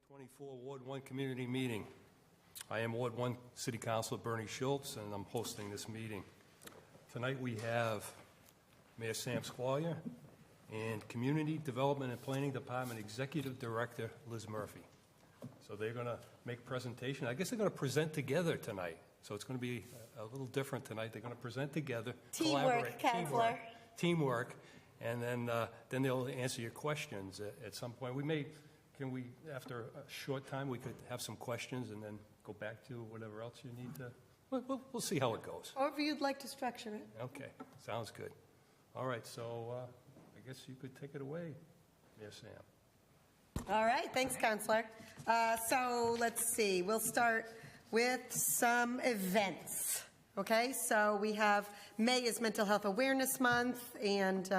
2024 Ward 1 Community Meeting. I am Ward 1 City Councilor Bernie Schultz, and I'm hosting this meeting. Tonight we have Mayor Sam Squalier and Community Development and Planning Department Executive Director Liz Murphy. So they're going to make a presentation. I guess they're going to present together tonight. So it's going to be a little different tonight. They're going to present together, Teamwork, Councilor. Teamwork, and then they'll answer your questions at some point. Can we, after a short time, we could have some questions and then go back to whatever else you need to, we'll see how it goes. However you'd like to structure it. Okay, sounds good. All right, so I guess you could take it away, Mayor Sam. All right, thanks, Councilor. So let's see, we'll start with some events. Okay, so we have May is Mental Health Awareness Month, and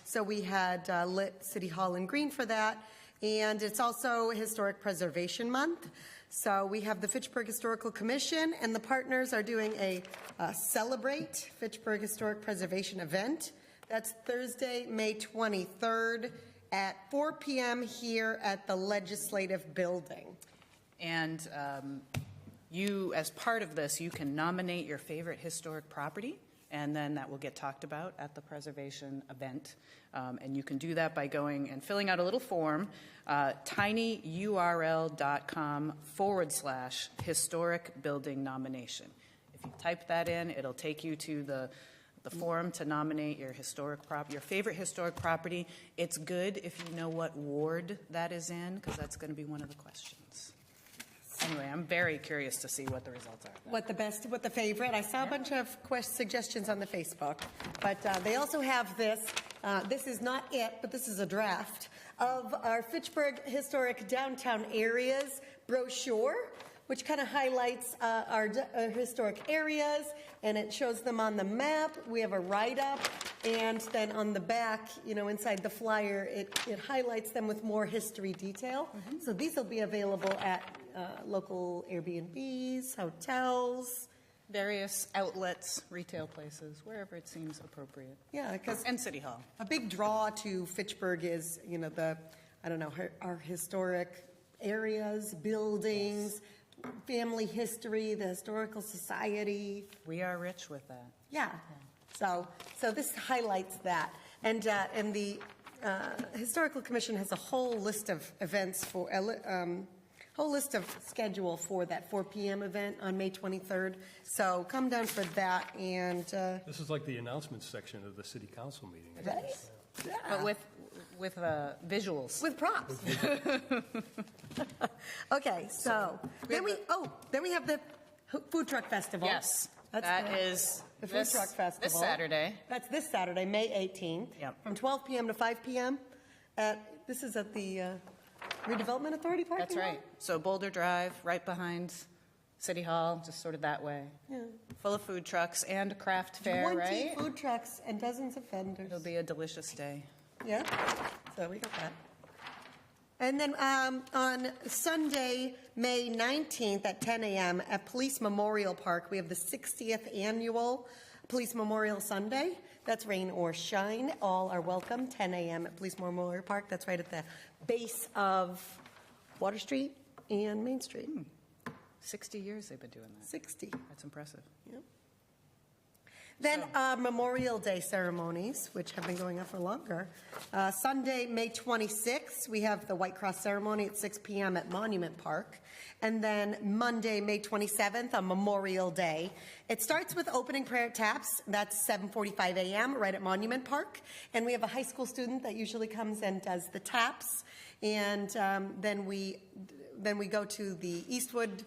so we had lit City Hall in green for that. And it's also Historic Preservation Month. So we have the Fitchburg Historical Commission, and the partners are doing a Celebrate Fitchburg Historic Preservation event. That's Thursday, May 23rd at 4 p.m. here at the Legislative Building. And you, as part of this, you can nominate your favorite historic property, and then that will get talked about at the preservation event. And you can do that by going and filling out a little form, tinyurl.com/historic building nomination. If you type that in, it'll take you to the form to nominate your your favorite historic property. It's good if you know what ward that is in, because that's going to be one of the questions. Anyway, I'm very curious to see what the results are. What the favorite. I saw a bunch of suggestions on the Facebook, but they also have this. This is not it, but this is a draft of our Fitchburg Historic Downtown Areas brochure, which kind of highlights our historic areas, and it shows them on the map. We have a write-up, and then on the back, inside the flyer, it highlights them with more history detail. Mm-hmm. So these will be available at local Airbnbs, hotels. Various outlets, retail places, wherever it seems appropriate. Yeah, because and City Hall. A big draw to Fitchburg is, our historic areas, buildings, yes, family history, the historical society. We are rich with that. Yeah. So this highlights that, and the Historical Commission has a whole list of events for. Whole list of schedule for that 4 p.m. event on May 23rd. So come down for that. And this is like the announcements section of the city council meeting. Right? Yeah. But with visuals. With props. Okay, so then we have the food truck festival. Yes, that is the food truck festival. This Saturday. That's this Saturday, May 18th. Yep. From 12 p.m. to 5 p.m. This is at the Redevelopment Authority parking That's right. lot? So Boulder Drive, right behind City Hall, just sort of that way. Yeah. Full of food trucks and a craft fair, 20 right? food trucks and dozens of vendors. It'll be a delicious day. Yeah, so we got that. And then on Sunday, May 19th at 10 a.m. at Police Memorial Park, we have the 60th Annual Police Memorial Sunday. That's rain or shine. All are welcome. 10 a.m. at Police Memorial Park. That's right at the base of Water Street and Main Street. 60 years they've been doing that. 60. That's impressive. Yep. Then Memorial Day ceremonies, which have been going on for longer. Sunday, May 26th, we have the White Cross ceremony at 6 p.m. at Monument Park. And then Monday, May 27th, on Memorial Day. It starts with opening prayer at TAPS. That's 7:45 a.m. right at Monument Park. And we have a high school student that usually comes and does the TAPS. And then we go to the Eastwood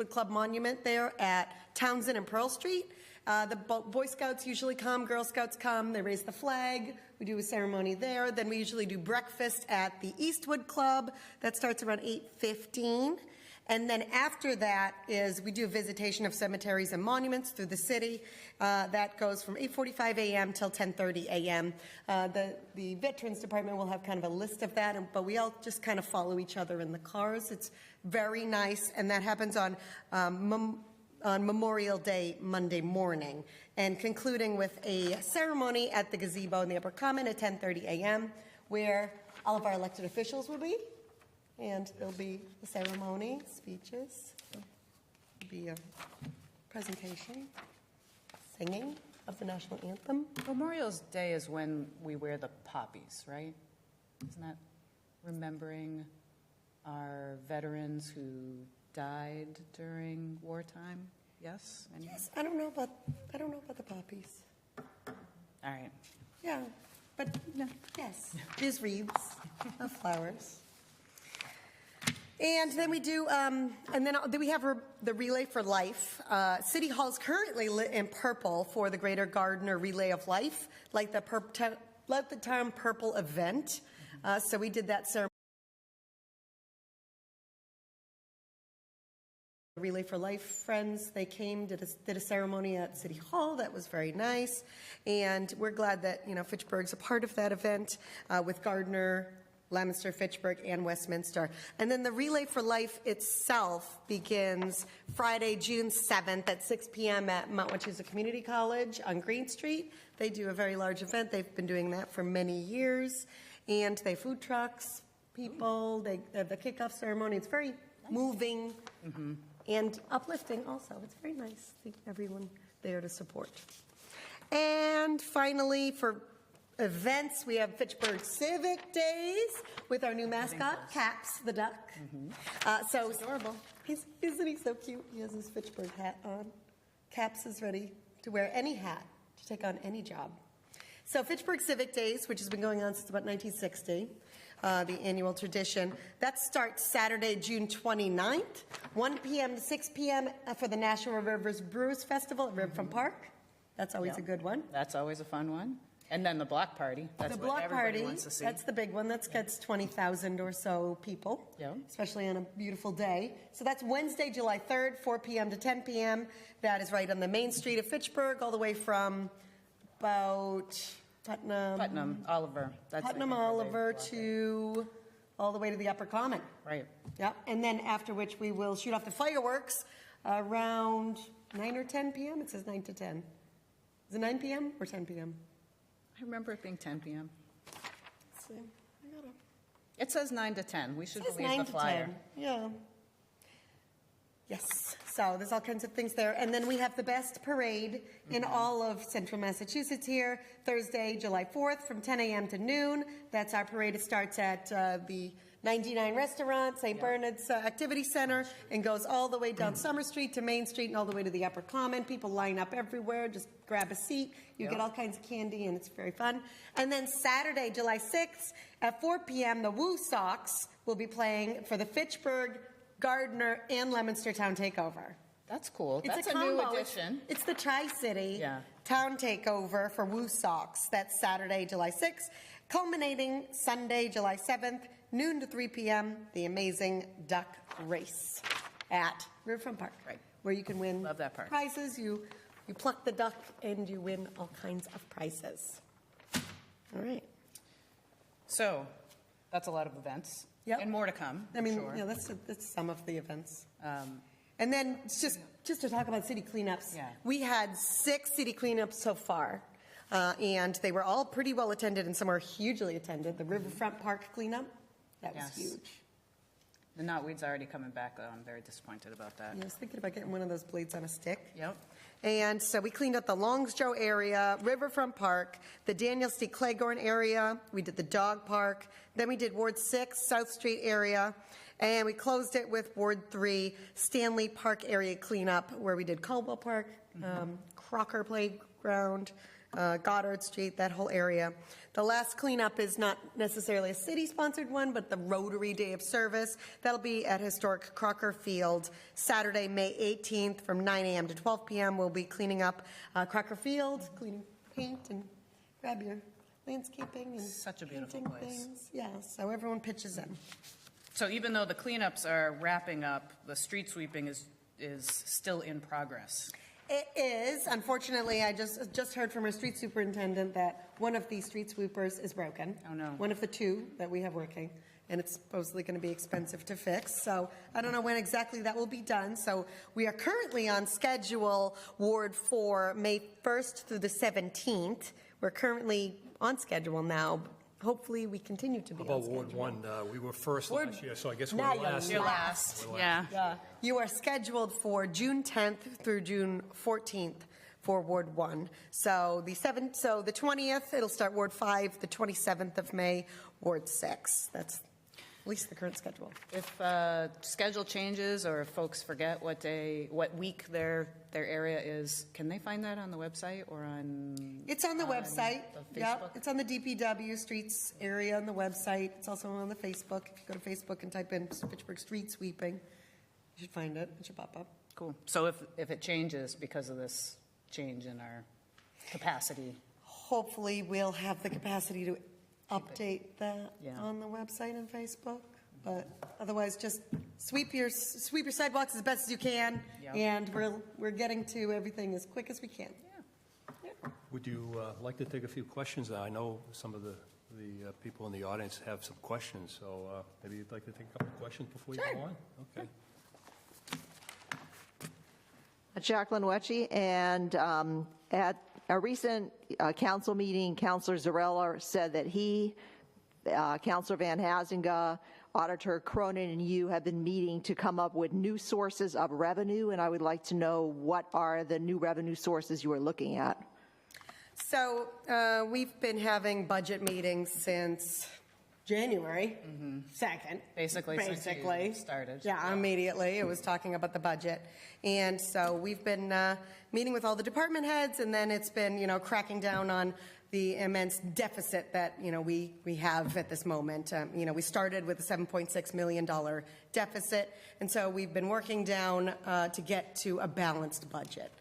Club Monument there at Townsend and Pearl Street. The Boy Scouts usually come, Girl Scouts come, they raise the flag, we do a ceremony there. Then we usually do breakfast at the Eastwood Club. That starts around 8:15. And then after that we do a visitation of cemeteries and monuments through the city. That goes from 8:45 a.m. till 10:30 a.m. The Veterans Department will have kind of a list of that, but we all just kind of follow each other in the cars. It's very nice, and that happens on Memorial Day, Monday morning, and concluding with a ceremony at the gazebo in the Upper Common at 10:30 a.m., where all of our elected officials will be. And there'll be a ceremony, speeches, there'll be a presentation, singing of the national anthem. Memorial Day is when we wear the poppies, right? Isn't that remembering our veterans who died during wartime? Yes? Anyone? Yes, I don't know about the poppies. All right. Yeah, but yes, there's wreaths of flowers. And then we do, and then we have the Relay for Life. City Hall's currently lit in purple for the Greater Gardner Relay of Life, like the Let the Town Purple event. So we did that ceremony. Relay for Life friends, they came, did a ceremony at City Hall that was very nice, and we're glad that, Fitchburg's a part of that event with Gardner, Leominster, Fitchburg, and Westminster. And then the Relay for Life itself begins Friday, June 7th at 6 p.m. at Mount Wachusett Community College on Green Street. They do a very large event. They've been doing that for many years, and they have food trucks, people, they have the kickoff ceremony. It's very moving. And uplifting also. It's very nice to see everyone there to support. And finally, for events, we have Fitchburg Civic Days with our new mascot, Caps the duck. So adorable. Isn't he so cute? He has his Fitchburg hat on. Caps is ready to wear any hat to take on any job. So Fitchburg Civic Days, which has been going on since about 1960, the annual tradition. That starts Saturday, June 29th, 1 p.m. to 6 p.m. for the National Rivers Brewers Festival at Riverfront Park. That's always a good one. That's always a fun one. And then the block party. That's The what block everybody party, wants to see. that's the big one. That gets 20,000 or so people, Yeah. especially on a beautiful day. So that's Wednesday, July 3rd, 4 p.m. to 10 p.m. That is right on the main street of Fitchburg, all the way from about Putnam, Oliver. That's Putnam, Oliver to all the way to the Upper Common. Right. Yep, and then after which we will shoot off the fireworks around 9 or 10 p.m. It says 9 to 10. Is it 9 p.m. or 10 p.m.? I remember it being 10 p.m. Let's see. I got It says 9 to 10. We should It says believe 9 the to flyer. 10. Yeah. Yes, so there's all kinds of things there. And then we have the best parade in all of central Massachusetts here, Thursday, July 4th from 10 a.m. to noon. That's our parade. It starts at the 99 Restaurant, St. Bernard's Activity Center, and goes all the way down Summer Street to Main Street and all the way to the Upper Common. People line up everywhere. Just grab a seat. You get all kinds of candy, and it's very fun. And then Saturday, July 6th at 4 p.m., the Woo Sox will be playing for the Fitchburg, Gardner, and Leominster Town Takeover. That's cool. It's That's a a new combo. addition. It's the Tri-City Yeah. Town Takeover for Woo Sox. That's Saturday, July 6th, culminating Sunday, July 7th, noon to 3 p.m., the amazing duck race at Riverfront Park. Right. Where you can win Love that park. prizes. You pluck the duck and you win all kinds of prizes. All right. So that's a lot of events. Yep. And more to come, I mean, sure. yeah, that's some of the events. And then just to talk about city cleanups, Yeah. we had 6 city cleanups so far, and they were all pretty well attended, and some are hugely attended. The Riverfront Park cleanup, that was Yes. huge. The knotweed's already coming back, though. I'm very disappointed about that. I was thinking about getting one of those blades on a stick. Yep. And so we cleaned up the Longsjo area, Riverfront Park, the Daniel C. Claiborne area. We did the dog park. Then we did Ward 6, South Street area. And we closed it with Ward 3, Stanley Park area cleanup, where we did Caldwell Park, Crocker Playground, Goddard Street, that whole area. The last cleanup is not necessarily a city-sponsored one, but the Rotary Day of Service. That'll be at historic Crocker Field, Saturday, May 18th, from 9 a.m. to 12 p.m. We'll be cleaning up Crocker Field, cleaning paint, and grab your landscaping and Such a beautiful painting place. things. Yeah, so everyone pitches in. So even though the cleanups are wrapping up, the street sweeping is still in progress. It is. Unfortunately, I just heard from our street superintendent that one of these street sweepers is broken. Oh, no. One of the 2 that we have working, and it's supposedly going to be expensive to fix. So I don't know when exactly that will be done. So we are currently on schedule, Ward 4, May 1st through the 17th. We're currently on schedule now. hopefully we continue to be How on about Ward schedule. 1? We were first Ward- last year, so I guess Now we're you're last. You're last, yeah. Yeah. You are scheduled for June 10th through June 14th for Ward 1. So the 20th, it'll start Ward 5, the 27th of May, Ward 6. That's at least the current schedule. If schedule changes or if folks forget what week their area is, can they find that on the website or on? It's on the website. the Yeah, Facebook? it's on the DPW streets area on the website. It's also on the Facebook. If you go to Facebook and type in Fitchburg street sweeping, you should find it. It should pop up. Cool. So if it changes because of this change in our capacity, Hopefully, we'll have the capacity to update that Yeah. on the website and Facebook. But otherwise, just sweep your sidewalks as best as you can, Yep. and we're getting to everything as quick as we can. Would you like to take a few questions? I know some of the people in the audience have some questions, so maybe you'd like to take a couple of questions before you Sure. go on? Okay. Jacqueline Wetchy, and at a recent council meeting, Councilor Zarella said that he, Councilor Van Hazinga, Auditor Cronin, and you have been meeting to come up with new sources of revenue, and I would like to know what are the new revenue sources you are looking at? So we've been having budget meetings since January 2nd. Basically, since you started. Yeah, immediately. It was talking about the budget. And so we've been meeting with all the department heads, and then it's been, cracking down on the immense deficit that, we have at this moment. We started with a $7.6 million deficit, and so we've been working down to get to a balanced budget.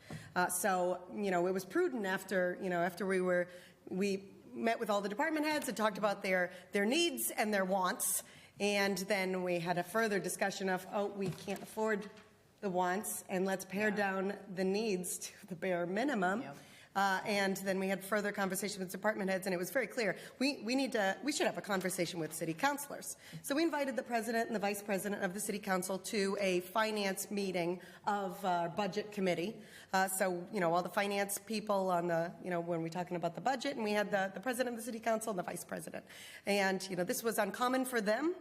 So, it was prudent after we met with all the department heads and talked about their needs and their wants, and then we had a further discussion of, we can't afford the wants, and let's pare down the needs to the bare minimum. Yep. And then we had further conversation with department heads, and it was very clear, we should have a conversation with city councilors. So we invited the president and the vice president of the city council to a finance meeting of our budget committee. So, all the finance people on the, when we're talking about the budget, and we had the president of the city council and the vice president. And, this was uncommon for them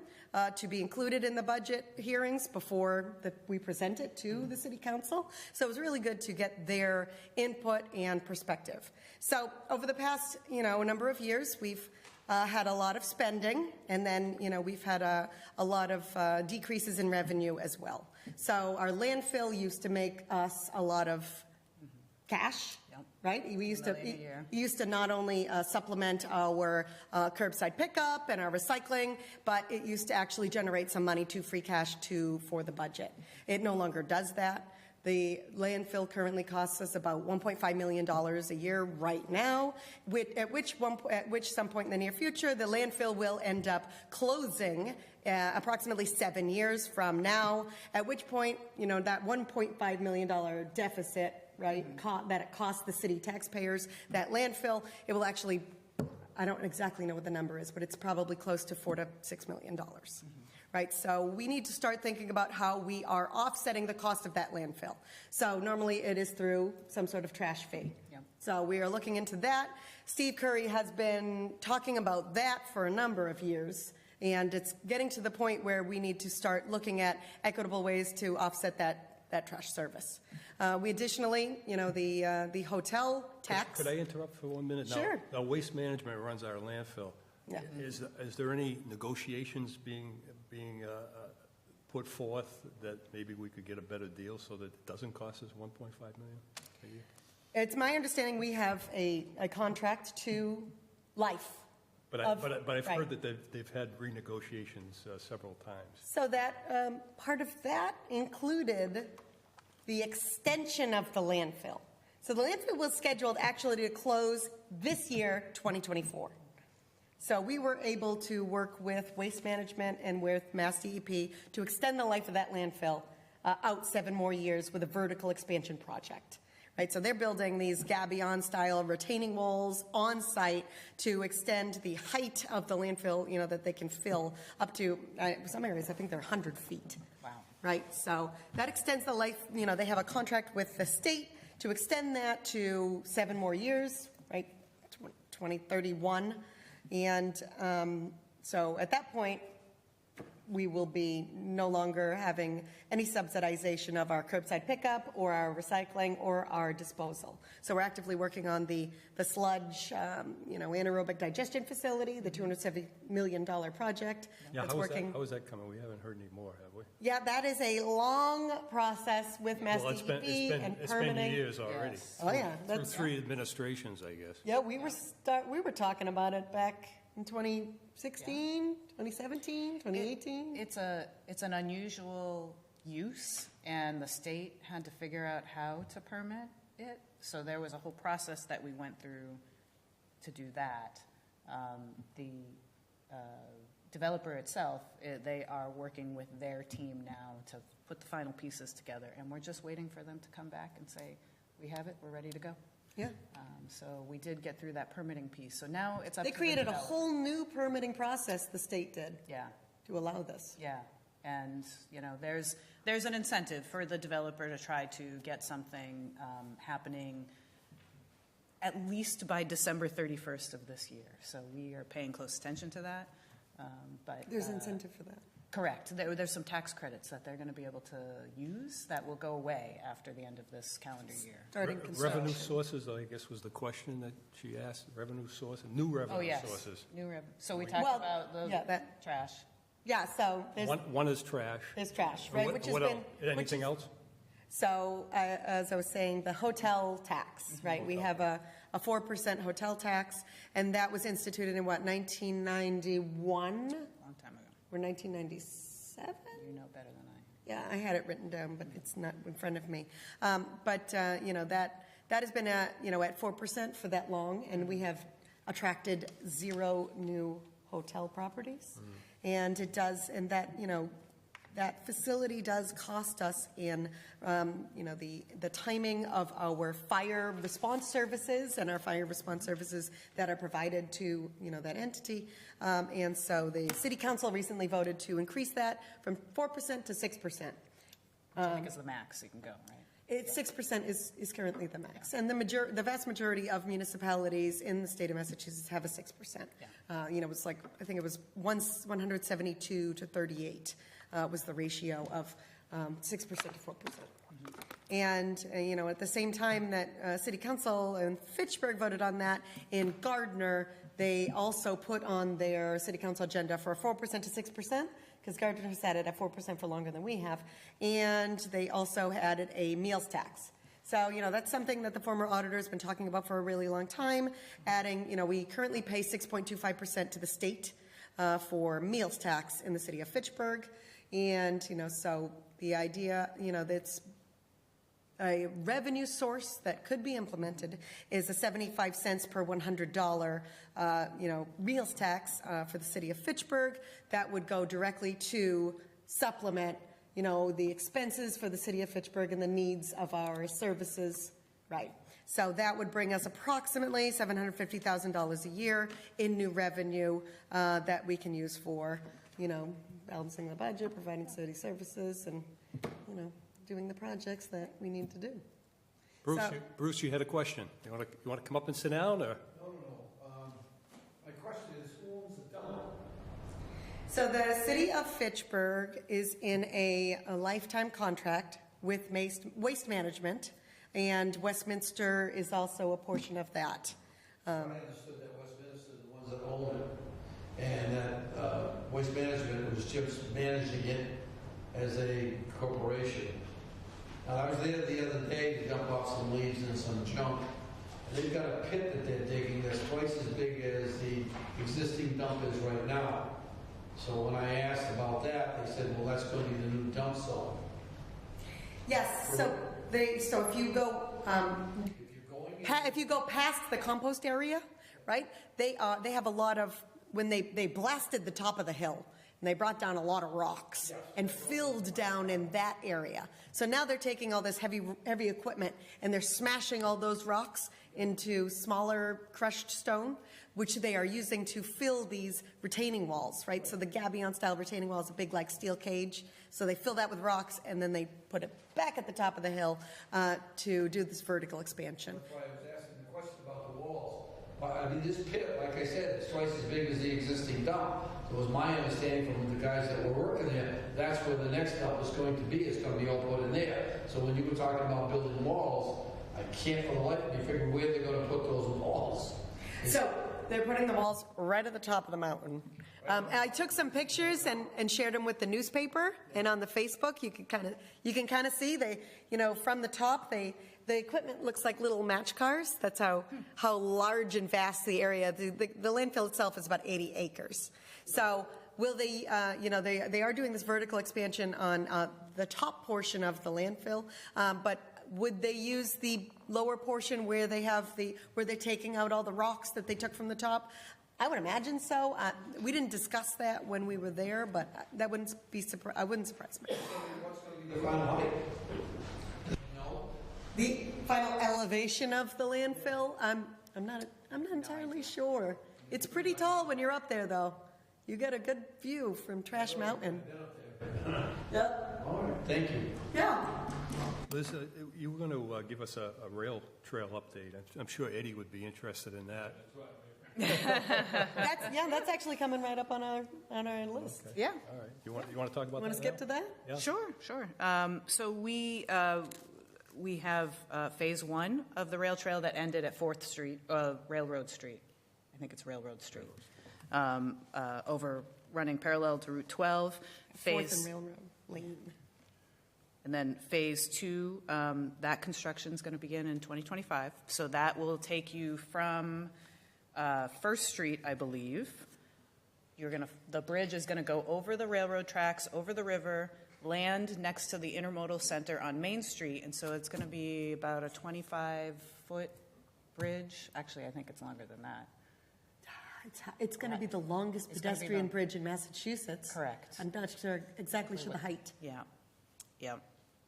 to be included in the budget hearings before we present it to the city council. So it was really good to get their input and perspective. So over the past, a number of years, we've had a lot of spending, and then, we've had a lot of decreases in revenue as well. So our landfill used to make us a lot of cash. Yep. Right? We used to, $1 million a year. used to not only supplement our curbside pickup and our recycling, but it used to actually generate some money to free cash for the budget. It no longer does that. The landfill currently costs us about $1.5 million a year right now, at which some point in the near future, the landfill will end up closing approximately 7 years from now, at which point, that $1.5 million deficit, right, that it costs the city taxpayers, that landfill, it will actually, I don't exactly know what the number is, but it's probably close to $4 to $6 million. Right, so we need to start thinking about how we are offsetting the cost of that landfill. So normally it is through some sort of trash fee. Yep. So we are looking into that. Steve Curry has been talking about that for a number of years, and it's getting to the point where we need to start looking at equitable ways to offset that trash service. We additionally, the hotel tax. Could I interrupt for 1 minute? Sure. Now, Waste Management runs our landfill. Yeah. Is there any negotiations being put forth that maybe we could get a better deal so that it doesn't cost us $1.5 million a year? It's my understanding we have a contract to life. But I've right. heard that they've had renegotiations several times. So that part of that included the extension of the landfill. So the landfill was scheduled actually to close this year, 2024. So we were able to work with Waste Management and with Mass DEP to extend the life of that landfill out 7 more years with a vertical expansion project. Right, so they're building these gabion-style retaining walls on site to extend the height of the landfill, that they can fill up to, some areas, I think they're 100 feet. Wow. Right, so that extends the life, they have a contract with the state to extend that to 7 more years, right, 2031. And so at that point, we will be no longer having any subsidization of our curbside pickup or our recycling or our disposal. So we're actively working on the sludge, anaerobic digestion facility, the $270 million project Yeah, that's working. how is that coming? We haven't heard any more, have we? Yeah, that is a long process with Mass Well, DEP and it's been permitting. years already. Yes. Oh, yeah, Through that's, 3 administrations, I guess. yeah, we were talking about it back in 2016, 2017, 2018. It's an unusual use, and the state had to figure out how to permit it. So there was a whole process that we went through to do that. The developer itself, they are working with their team now to put the final pieces together, and we're just waiting for them to come back and say, we have it, we're ready to go. Yeah. So we did get through that permitting piece. So now it's up They to the created a developer. whole new permitting process, the state did, Yeah. to allow this. Yeah, and, there's an incentive for the developer to try to get something happening at least by December 31st of this year. So we are paying close attention to that, but. There's incentive for that. Correct. There's some tax credits that they're going to be able to use that will go away after the end of this calendar year. Starting construction. Revenue sources, I guess, was the question that she asked. Revenue sources, new Oh, revenue yes. sources. So we talked Well, about the yeah, that- trash. Yeah, so One is trash. there's trash, right? What- Which has what been. else? Anything else? So, as I was saying, the hotel tax, right? We have a 4% hotel tax, and that was instituted in what, 1991 Long time ago. or 1997? You know better than I. Yeah, I had it written down, but it's not in front of me. But that has been at 4% for that long, and we have attracted 0 new hotel properties. And it does, and that facility does cost us in, the timing of our fire response services and our fire response services that are provided to, that entity. And so the city council recently voted to increase that from 4% to 6%. I think it's the max you can go, right? It's 6% is currently the max, and the vast majority of municipalities in the state of Massachusetts have a 6%. It's like, I think it was 172 to 38 was the ratio of 6% to 4%. And, at the same time that City Council in Fitchburg voted on that, in Gardner, they also put on their City Council agenda for 4% to 6%, because Gardner has had it at 4% for longer than we have, and they also added a meals tax. So, that's something that the former auditor has been talking about for a really long time, adding, we currently pay 6.25% to the state for meals tax in the city of Fitchburg, and, so the idea, that's a revenue source that could be implemented is a 75 cents per $100, meals tax for the city of Fitchburg. That would go directly to supplement, the expenses for the city of Fitchburg and the needs of our services, right? So that would bring us approximately $750,000 a year in new revenue that we can use for, balancing the budget, providing city services, and, doing the projects that we need to do. Bruce, you had a question. You want to come up and sit down, or? No. My question is, who owns the dump? So the city of Fitchburg is in a lifetime contract with Waste Management, and Westminster is also a portion of that. I understood that Westminster is the ones that own it, and that Waste Management was just managing it as a corporation. Now, I was there the other day to dump off some leaves and some junk. They've got a pit that they're digging that's twice as big as the existing dump is right now. So when I asked about that, they said, well, that's going to be the new dump zone. Yes, so if you go, if you go past the compost area, right, they have a lot of, when they blasted the top of the hill, and they brought down a lot of rocks and filled down in that area. So now they're taking all this heavy equipment and they're smashing all those rocks into smaller crushed stone, which they are using to fill these retaining walls, right? So the Gabion-style retaining wall is a big, like, steel cage. So they fill that with rocks, and then they put it back at the top of the hill to do this vertical expansion. That's why I was asking the question about the walls. But I mean, this pit, like I said, it's twice as big as the existing dump. So it was my understanding from the guys that were working there, that's where the next dump is going to be. It's going to be all put in there. So when you were talking about building walls, I can't for the life of me figure where they're going to put those walls. So they're putting the walls right at the top of the mountain. I took some pictures and shared them with the newspaper and on the Facebook. You can kind of see from the top the equipment looks like little match cars. That's how large and vast the area. The landfill itself is about 80 acres. So will they? They are doing this vertical expansion on the top portion of the landfill, but would they use the lower portion where where they're taking out all the rocks that they took from the top? I would imagine so. We didn't discuss that when we were there, but that wouldn't surprise me. What's going to be the final height? The final elevation of the landfill, I'm not entirely sure. It's pretty tall when you're up there, though. You get a good view from Trash Mountain. Yep. All right, thank you. Yeah. Liz, you were going to give us a rail trail update. I'm sure Eddie would be interested in that. That's actually coming right up on our list. Okay. Yeah. All right. You want to talk about that? Want to skip to that? Yeah. Sure. So we have phase one of the rail trail that ended at 4th Street, Railroad Street. I think it's Railroad Street. Running parallel to Route 12. Fourth and Railroad Lane. And then phase two, that construction is going to begin in 2025. So that will take you from 1st Street, I believe. The bridge is going to go over the railroad tracks, over the river, land next to the intermodal center on Main Street. And so it's going to be about a 25-foot bridge. Actually, I think it's longer than that. It's going to be the longest pedestrian bridge in Massachusetts. Correct. I'm not exactly sure the height. Yeah.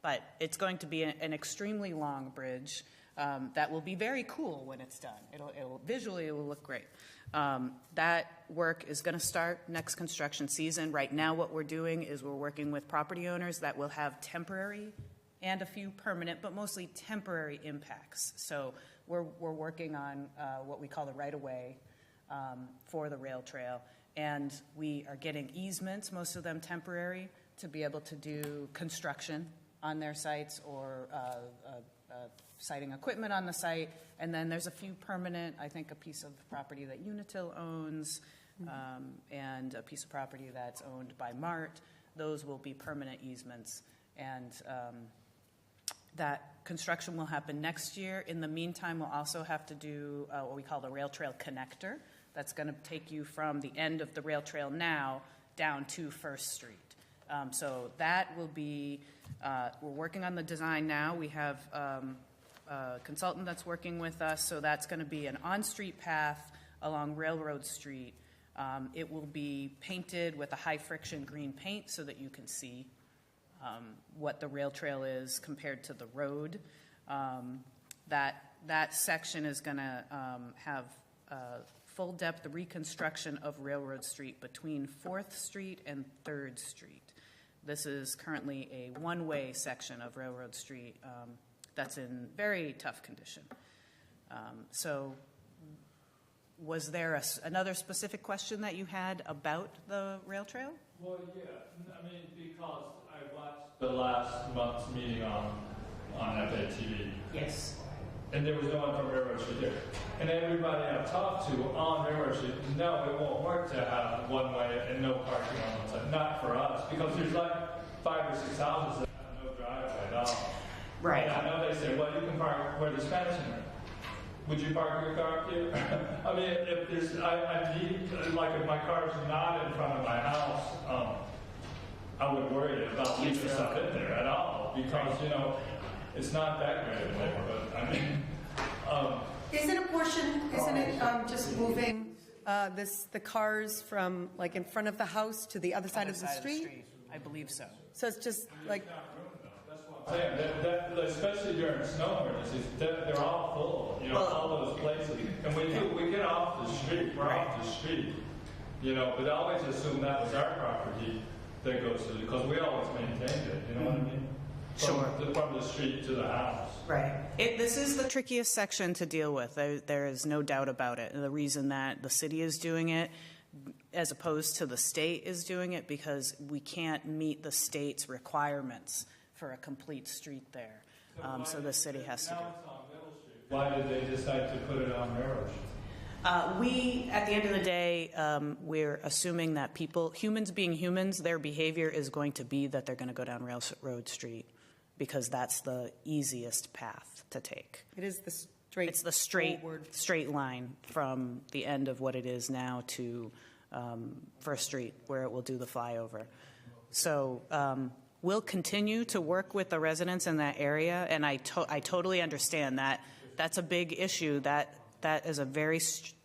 But it's going to be an extremely long bridge that will be very cool when it's done. Visually, it will look great. That work is going to start next construction season. Right now, what we're doing is we're working with property owners that will have temporary and a few permanent, but mostly temporary impacts. So we're working on what we call the right-of-way for the rail trail. And we are getting easements, most of them temporary, to be able to do construction on their sites or siting equipment on the site. And then there's a few permanent, I think a piece of property that Unitil owns and a piece of property that's owned by MART. Those will be permanent easements. And that construction will happen next year. In the meantime, we'll also have to do what we call the rail trail connector. That's going to take you from the end of the rail trail now down to 1st Street. So that will be, we're working on the design now. We have a consultant that's working with us, so that's going to be an on-street path along Railroad Street. It will be painted with a high-friction green paint so that you can see what the rail trail is compared to the road. That section is going to have full-depth reconstruction of Railroad Street between 4th Street and 3rd Street. This is currently a one-way section of Railroad Street that's in very tough condition. So was there another specific question that you had about the rail trail? Well, yeah. I mean, because I watched the last month's meeting on FATV. Yes. And there was no one from Railroad Street there. And everybody I've talked to on Railroad Street, no, it won't work to have one way and no parking on one side. Not for us, because there's like 5 or 6 houses that have no driveway at all. Right. And I know they say, well, you can park where the Spanish are. Would you park your car up here? I mean, if there's, I need, like if my car's not in front of my house, I would worry about leaving stuff in there at all, because, it's not that great of a neighborhood. I mean, Isn't it just moving the cars from like in front of the house to the other side of the street? I believe so. So it's just like, that's what I'm saying. That, especially during snow emergencies, they're all full. All those places. And we get off the street. We're off the street. But I always assume that was our property that goes to, because we always maintained it. You know what I mean? Sure. From the street to the house. Right. This is the trickiest section to deal with. There is no doubt about it. And the reason that the city is doing it as opposed to the state is doing it because we can't meet the state's requirements for a complete street there. So the city has to do it. Now it's on Middle Street. Why did they decide to put it on Railroad Street? We, at the end of the day, we're assuming that humans being humans, their behavior is going to be that they're going to go down Railroad Street because that's the easiest path to take. It is the straight. It's the forward. straight line from the end of what it is now to First Street, where it will do the flyover. So we'll continue to work with the residents in that area, and I totally understand that. That's a big issue. That is a very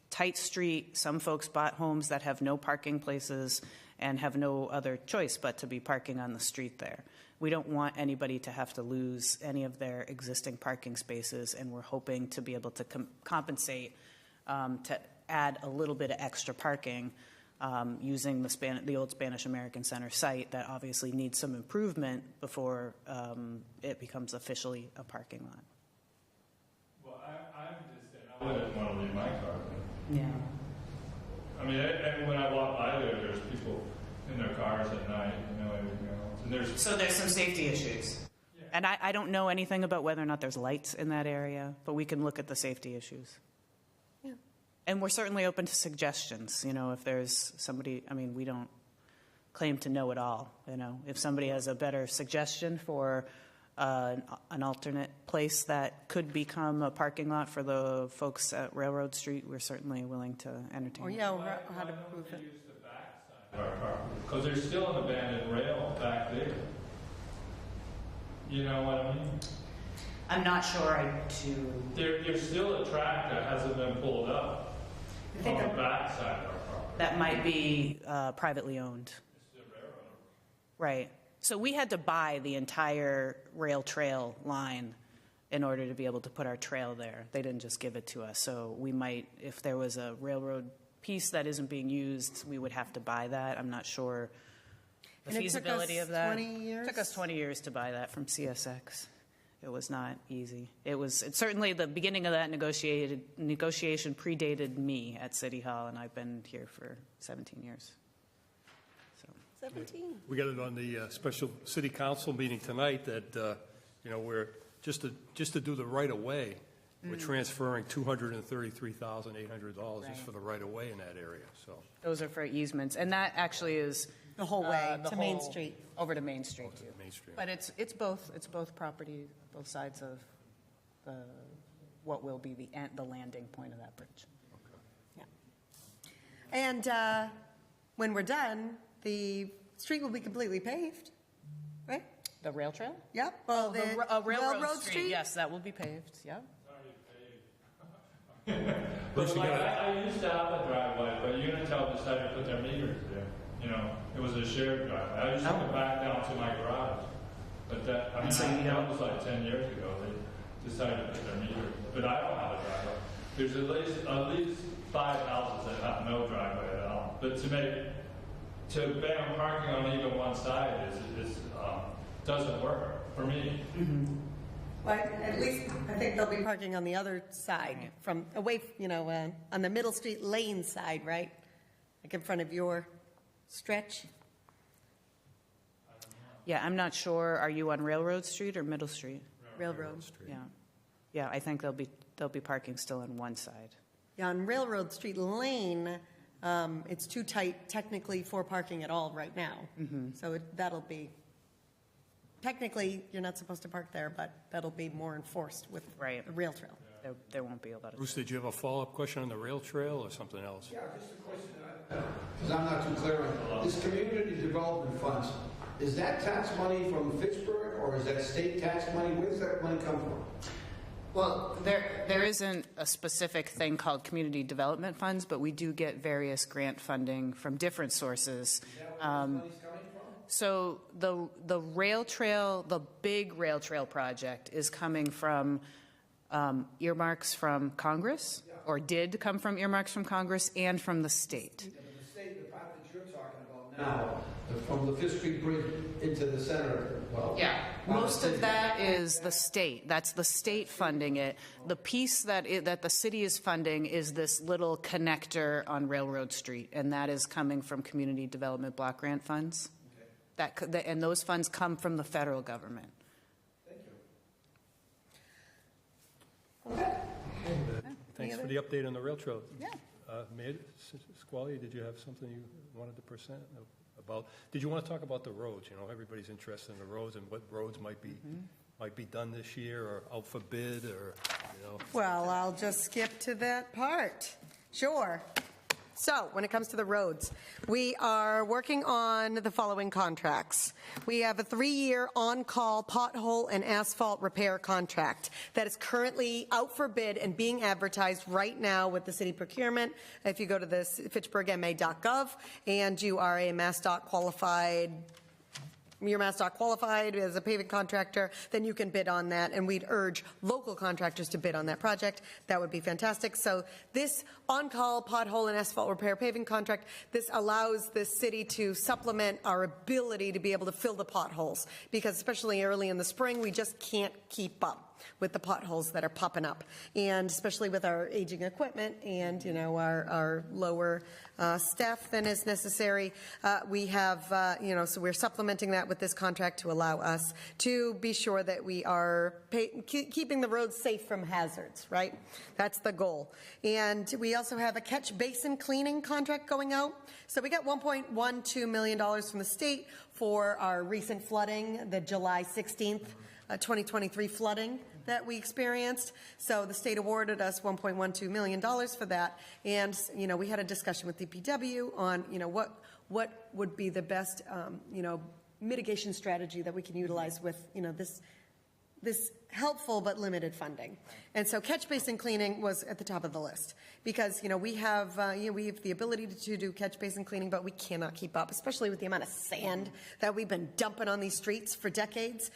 tight street. Some folks bought homes that have no parking places and have no other choice but to be parking on the street there. We don't want anybody to have to lose any of their existing parking spaces, and we're hoping to be able to compensate to add a little bit of extra parking using the old Spanish American Center site that obviously needs some improvement before it becomes officially a parking lot. Well, I'm just saying, I wouldn't want to leave my car there. Yeah. I mean, when I walk by there's people in their cars at night, everything else. And So there's some safety issues. Yeah. And I don't know anything about whether or not there's lights in that area, but we can look at the safety issues. Yeah. And we're certainly open to suggestions, if there's somebody, we don't claim to know it all, If somebody has a better suggestion for an alternate place that could become a parking lot for the folks at Railroad Street, we're certainly willing to entertain. Or it. yeah, how to prove it. use the back side of our property? Because there's still an abandoned rail back there. You know what I mean? I'm not sure There's still a track that hasn't been pulled up I think on the back side of our property. that might be privately owned. It's the railroad. Right. So we had to buy the entire rail trail line in order to be able to put our trail there. They didn't just give it to us. So we might, if there was a railroad piece that isn't being used, we would have to buy that. I'm not sure the And it took feasibility us of that. 20 years? It took us 20 years to buy that from CSX. It was not easy. It's certainly the beginning of that negotiation predated me at City Hall, and I've been here for 17 years. So. 17. We got it on the special city council meeting tonight that, we're, just to do the right-of-way, we're transferring $233,800 just for the right-of-way in that area, so. Those are for easements, and that actually is The whole way the to Main whole- Street. over to Main Street too. Main Street. But it's both property, both sides of what will be the landing point of that bridge. Yeah. And when we're done, the street will be completely paved, right? The rail trail? Yep. Well, Railroad Street. Yes, that will be paved. Yeah. Bruce, you got it? I used to have a driveway, but Unitel decided to put their meters there. It was a shared driveway. I used to go back down to my garage. But that was like 10 years ago. They decided to put their meters. But I don't have a driveway. There's at least 5 houses that have no driveway at all. But to ban parking on even one side doesn't work for me. Well, at least I think they'll be parking on the other side from away, on the Middle Street Lane side, right? Like in front of your stretch. Yeah, I'm not sure. Are you on Railroad Street or Middle Street? Railroad. Yeah. I think they'll be parking still on one side. Yeah, on Railroad Street Lane, it's too tight technically for parking at all right now. So that'll be, technically, you're not supposed to park there, but that'll be more enforced with Right. the rail trail. There won't be a lot of. Bruce, did you have a follow-up question on the rail trail or something else? Yeah, just a question, because I'm not too clear on this community development funds. Is that tax money from Fitchburg, or is that state tax money? Where does that money come from? Well, there isn't a specific thing called community development funds, but we do get various grant funding from different sources. Is that where this money's coming from? So the rail trail, the big rail trail project is coming from earmarks from Congress, or did come from earmarks from Congress and from the state. The state, the part that you're talking about now, from the Fifth Street Bridge into the center, well. Yeah, most of that is the state. That's the state funding it. The piece that the city is funding is this little connector on Railroad Street, and that is coming from Community Development Block Grant funds. And those funds come from the federal government. Thanks for the update on the rail trail. Yeah. Mayor Squally, did you have something you wanted to present about? Did you want to talk about the roads? You know, everybody's interested in the roads and what roads might be done this year or out for bid or, you know. Well, I'll just skip to that part. Sure. So, when it comes to the roads, we are working on the following contracts. We have a 3-year on-call pothole and asphalt repair contract that is currently out for bid and being advertised right now with the city procurement. If you go to this fitchburgma.gov and you are a MassDOT qualified, you're MassDOT qualified as a paving contractor, then you can bid on that, and we'd urge local contractors to bid on that project. That would be fantastic. So this on-call pothole and asphalt repair paving contract, this allows the city to supplement our ability to be able to fill the potholes, because especially early in the spring, we just can't keep up with the potholes that are popping up, and especially with our aging equipment and, you know, our lower staff than is necessary. We have, you know, so we're supplementing that with this contract to allow us to be sure that we are keeping the roads safe from hazards, right? That's the goal. And we also have a catch basin cleaning contract going out. So we got $1.12 million from the state for our recent flooding, the July 16th, 2023 flooding that we experienced. So the state awarded us $1.12 million for that. And, you know, we had a discussion with DPW on, you know, what would be the best, you know, mitigation strategy that we can utilize with, you know, this helpful but limited funding. And so catch basin cleaning was at the top of the list because, you know, we have the ability to do catch basin cleaning, but we cannot keep up, especially with the amount of sand that we've been dumping on these streets for decades.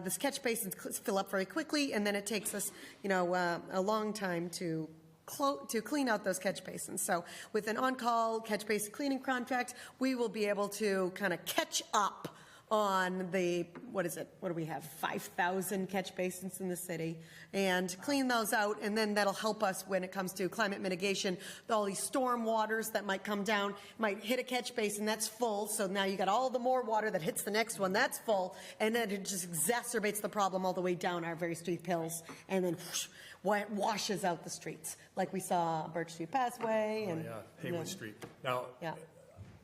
This catch basins fill up very quickly, and then it takes us, you know, a long time to clean out those catch basins. So with an on-call catch basin cleaning contract, we will be able to kind of catch up on the, what do we have, 5,000 catch basins in the city, and clean those out, and then that'll help us when it comes to climate mitigation. All these storm waters that might come down, might hit a catch basin that's full, so now you got all the more water that hits the next one that's full, and then it just exacerbates the problem all the way down our very steep hills, and then it washes out the streets, like we saw Birch Street Passway and Haywood Street. Now, yeah.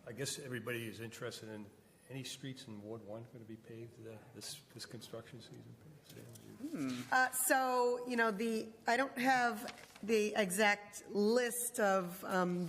I guess everybody is interested in any streets in Ward 1 going to be paved this construction season? So, you know, I don't have the exact list of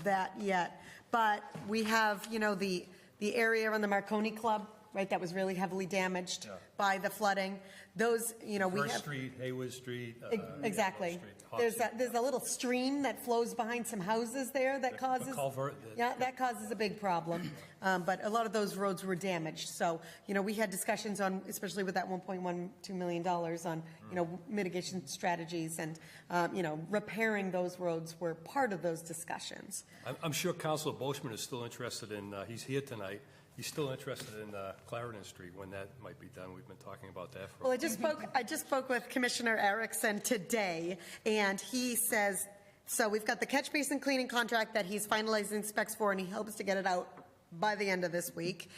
that yet, but we have, you know, the area around the Marconi Club, right, that was really heavily damaged by the flooding. Those, you know, we have... First Street, Haywood Street. Exactly. There's a little stream that flows behind some houses there that causes... A culvert. That causes a big problem. But a lot of those roads were damaged. So, you know, we had discussions on, especially with that $1.12 million on, you know, mitigation strategies and, you know, repairing those roads were part of those discussions. I'm sure Councilor Boschman is still interested in, he's here tonight, he's still interested in Clarendon Street when that might be done. We've been talking about that for a Well, I just spoke with Commissioner Erickson today, and he says, so we've got the catch basin cleaning contract that he's finalizing specs for, and he hopes to get it out by the end of this week.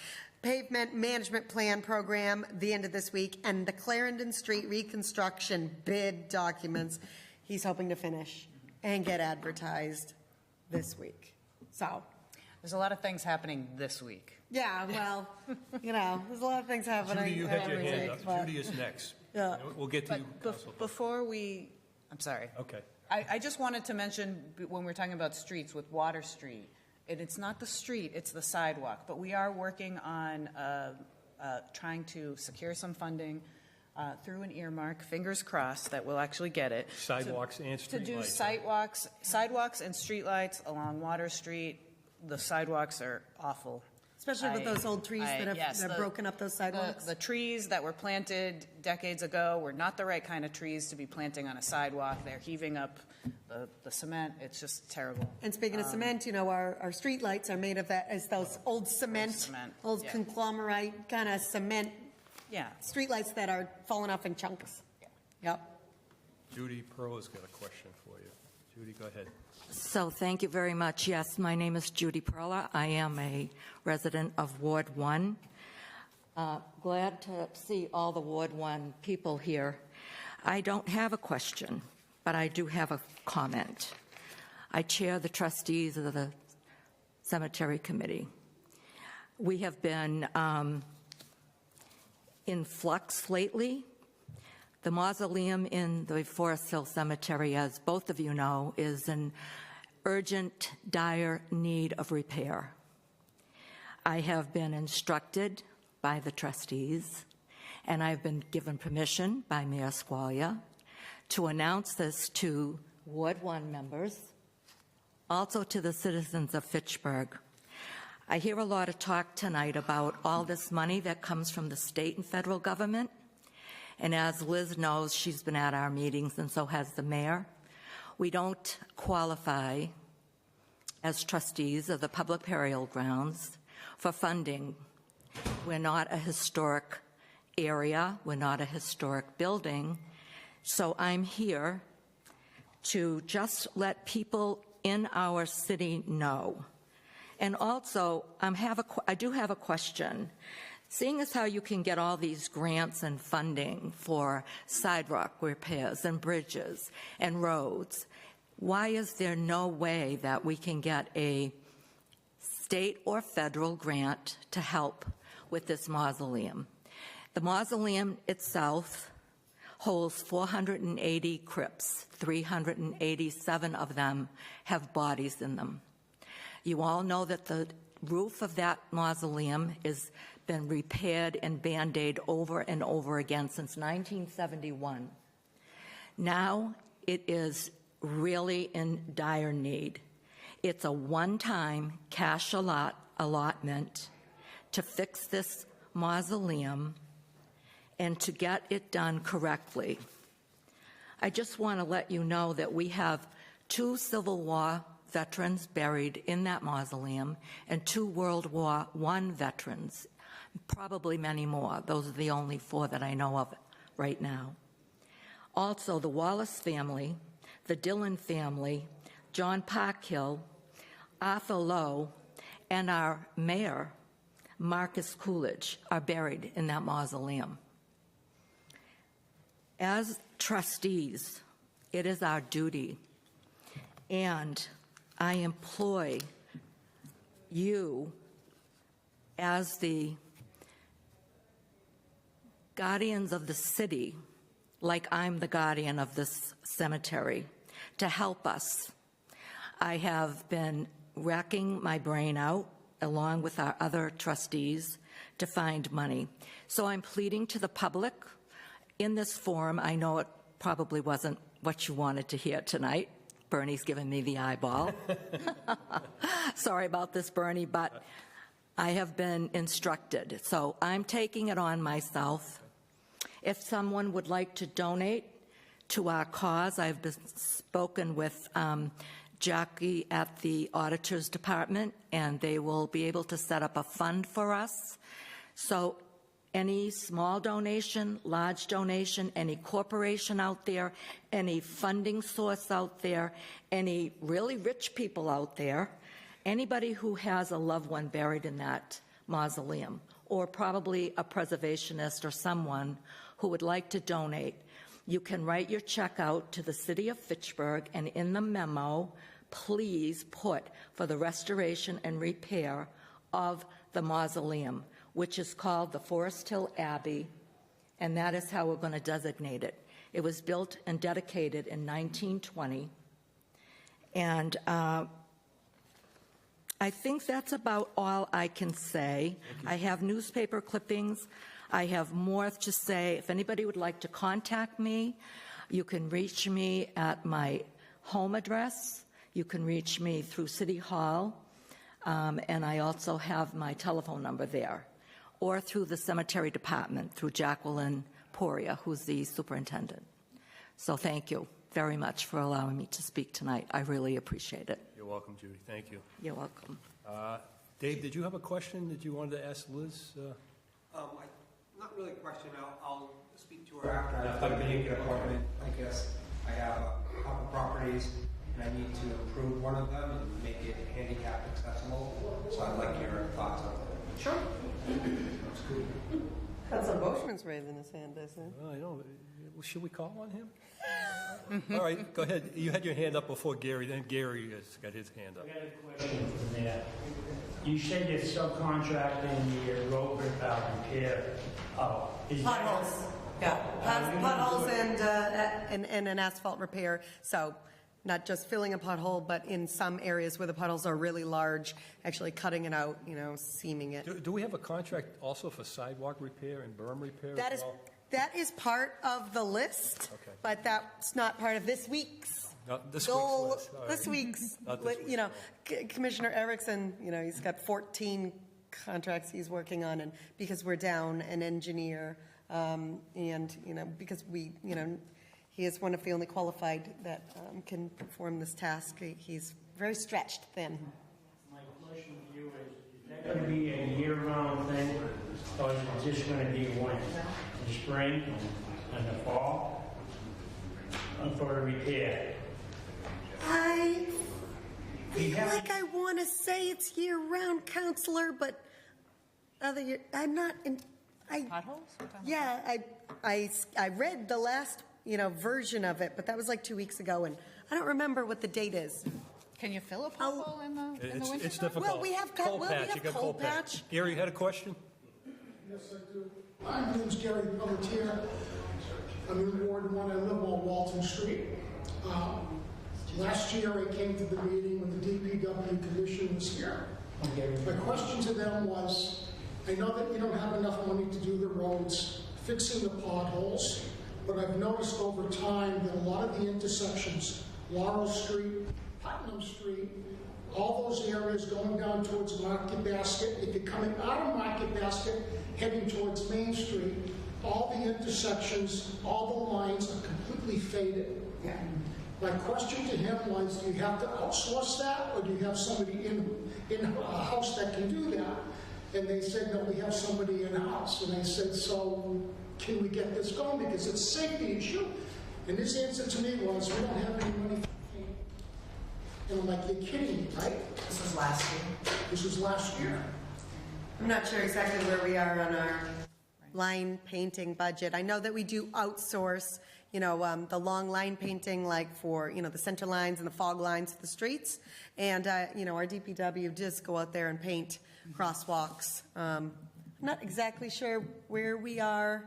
Pavement management plan program, the end of this week, and the Clarendon Street reconstruction bid documents, he's hoping to finish and get advertised this week. So, There's a lot of things happening this week. yeah, well, you know, there's a lot of things happening. Judy, you had your every hand week, up. but- Judy is next. Yeah. We'll get to you, Councilor. Before we, I'm sorry. Okay. I just wanted to mention, when we're talking about streets with Water Street, and it's not the street, it's the sidewalk, but we are working on trying to secure some funding through an earmark, fingers crossed that we'll actually get it. Sidewalks and streetlights. To do sidewalks and streetlights along Water Street. The sidewalks are awful. Especially with those old trees that yes, have broken up those sidewalks. The trees that were planted decades ago were not the right kind of trees to be planting on a sidewalk. They're heaving up the cement. It's just terrible. And speaking of cement, you know, our streetlights are made of that, as those old cement, old yeah. conglomerate kind of cement Yeah. streetlights that are falling off in chunks. Yep. Judy Pearl's got a question for you. Judy, go ahead. So thank you very much. Yes, my name is Judy Perla. I am a resident of Ward 1. Glad to see all the Ward 1 people here. I don't have a question, but I do have a comment. I chair the trustees of the Cemetery Committee. We have been in flux lately. The mausoleum in the Forest Hill Cemetery, as both of you know, is in urgent, dire need of repair. I have been instructed by the trustees, and I've been given permission by Mayor Squalia to announce this to Ward 1 members, also to the citizens of Fitchburg. I hear a lot of talk tonight about all this money that comes from the state and federal government. And as Liz knows, she's been at our meetings, and so has the mayor. We don't qualify as trustees of the public burial grounds for funding. We're not a historic area. We're not a historic building. So I'm here to just let people in our city know. And also, I do have a question. Seeing as how you can get all these grants and funding for sidewalk repairs and bridges and roads, why is there no way that we can get a state or federal grant to help with this mausoleum? The mausoleum itself holds 480 crypts. 387 of them have bodies in them. You all know that the roof of that mausoleum has been repaired and Band-Aid over and over again since 1971. Now it is really in dire need. It's a one-time cash allotment to fix this mausoleum and to get it done correctly. I just want to let you know that we have 2 Civil War veterans buried in that mausoleum and 2 World War I veterans, probably many more. Those are the only 4 that I know of right now. Also, the Wallace family, the Dillon family, John Parkhill, Arthur Lowe, and our mayor, Marcus Coolidge, are buried in that mausoleum. As trustees, it is our duty, and I employ you as the guardians of the city, like I'm the guardian of this cemetery, to help us. I have been racking my brain out, along with our other trustees, to find money. So I'm pleading to the public in this forum. I know it probably wasn't what you wanted to hear tonight. Bernie's giving me the eyeball. Sorry about this, Bernie, but I have been instructed. So I'm taking it on myself. If someone would like to donate to our cause, I've spoken with Jackie at the Auditor's Department, and they will be able to set up a fund for us. So any small donation, large donation, any corporation out there, any funding source out there, any really rich people out there, anybody who has a loved one buried in that mausoleum, or probably a preservationist or someone who would like to donate, you can write your check out to the City of Fitchburg, and in the memo, please put for the restoration and repair of the mausoleum, which is called the Forest Hill Abbey, and that is how we're going to designate it. It was built and dedicated in 1920, and I think that's about all I can say. I have newspaper clippings. I have more to say. If anybody would like to contact me, you can reach me at my home address. You can reach me through City Hall. And I also have my telephone number there, or through the cemetery department, through Jacqueline Poria, who's the superintendent. So thank you very much for allowing me to speak tonight. I really appreciate it. You're welcome, Judy. Thank you. You're welcome. Dave, did you have a question that you wanted to ask Liz? Not really a question. I'll speak to her after I've done a big appointment. I guess I have a couple properties and I need to improve one of them and make it handicap accessible. So I'd like your thoughts on it. Sure. Councilor Boschman's raising his hand, isn't he? I know. Should we call on him? All right, go ahead. You had your hand up before Gary, then Gary has got his hand up. I got a question from there. You said you're subcontracting your road repair. Oh, is that- Potholes, yeah. Potholes and an asphalt repair. So not just filling a pothole, but in some areas where the potholes are really large, actually cutting it out, seaming it. Do we have a contract also for sidewalk repair and berm repair as well? That is part of the list, Okay. but that's not part of this week's Not this goal. week's list. All right. This week's, Not this week's Commissioner Erickson, he's got 14 contracts he's working on, and because we're down an engineer, and, because he is one of the only qualified that can perform this task. He's very stretched thin. My question to you is that going to be a year-round thing, or is it just going to be one in the spring and the fall for the repair? I feel like I want to say it's year-round, Counselor, but I'm not. Potholes? Yeah, I read the last version of it, but that was like 2 weeks ago, and I don't remember what the date is. Can you fill a pothole in the winter? It's difficult. Well, we have coal we patch. have You got coal patch. Gary, you had a question? Yes, I do. My name is Gary Pelletier. I'm in Ward 1. I live on Walton Street. Last year, I came to the meeting when the DPW Commission was here. My question to them was, I know that you don't have enough money to do the roads, fixing the potholes, but I've noticed over time that a lot of the intersections, Laurel Street, Putnam Street, all those areas going down towards Market Basket, if you're coming out of Market Basket, heading towards Main Street, all the intersections, all the lines are completely faded. My question to him was, do you have to outsource that, or do you have somebody in a house that can do that? And they said, no, we have somebody in-house. And I said, so can we get this going? Because it's a safety issue. And his answer to me was, we don't have any money for paint. And I'm like, you're kidding me, right? This was last year. This was last year. I'm not sure exactly where we are on our line painting budget. I know that we do outsource, the long line painting, like for, the center lines and the fog lines for the streets. And, our DPW does go out there and paint crosswalks. I'm not exactly sure where we are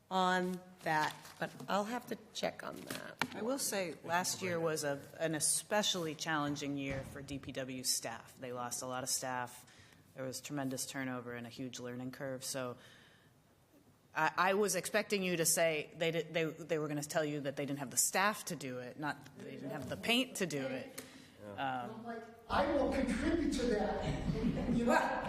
on that, but I'll have to check on that. I will say, last year was an especially challenging year for DPW staff. They lost a lot of staff. There was tremendous turnover and a huge learning curve. So I was expecting you to say they were going to tell you that they didn't have the staff to do it, not they didn't have the paint to do it. I'm like, I will contribute to that.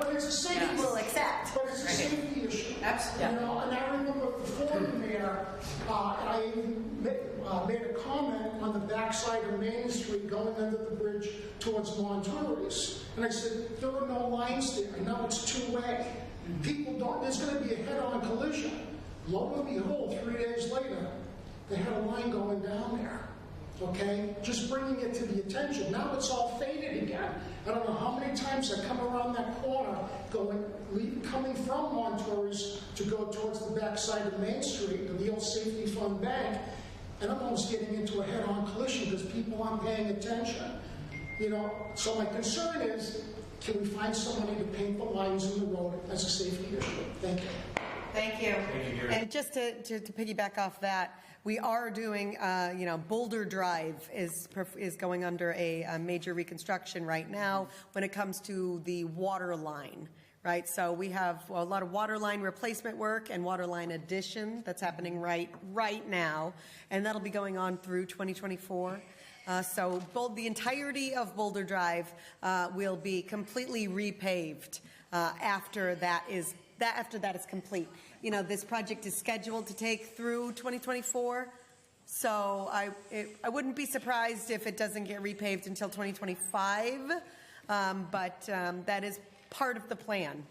But it's a safety We will accept. But it's a safety issue. Absolutely. And I remember before the mayor, I even made a comment on the backside of Main Street going under the bridge towards Montour's. And I said, there are no lines there. Now it's two-way. People don't, there's going to be a head-on collision. Lo and behold, 3 days later, they had a line going down there. Okay? Just bringing it to the attention. Now it's all faded again. I don't know how many times I come around that corner coming from Montour's to go towards the backside of Main Street, to the old Safety Fund Bank, and I'm almost getting into a head-on collision because people aren't paying attention. So my concern is, can we find somebody to paint the lines in the road as a safety issue? Thank you. Thank you. And just to piggyback off that, we are doing, Boulder Drive is going under a major reconstruction right now when it comes to the water line, right? So we have a lot of water line replacement work and water line addition that's happening right now, and that'll be going on through 2024. So the entirety of Boulder Drive will be completely repaved after that is complete. You know, this project is scheduled to take through 2024, so I wouldn't be surprised if it doesn't get repaved until 2025, but that is part of the plan,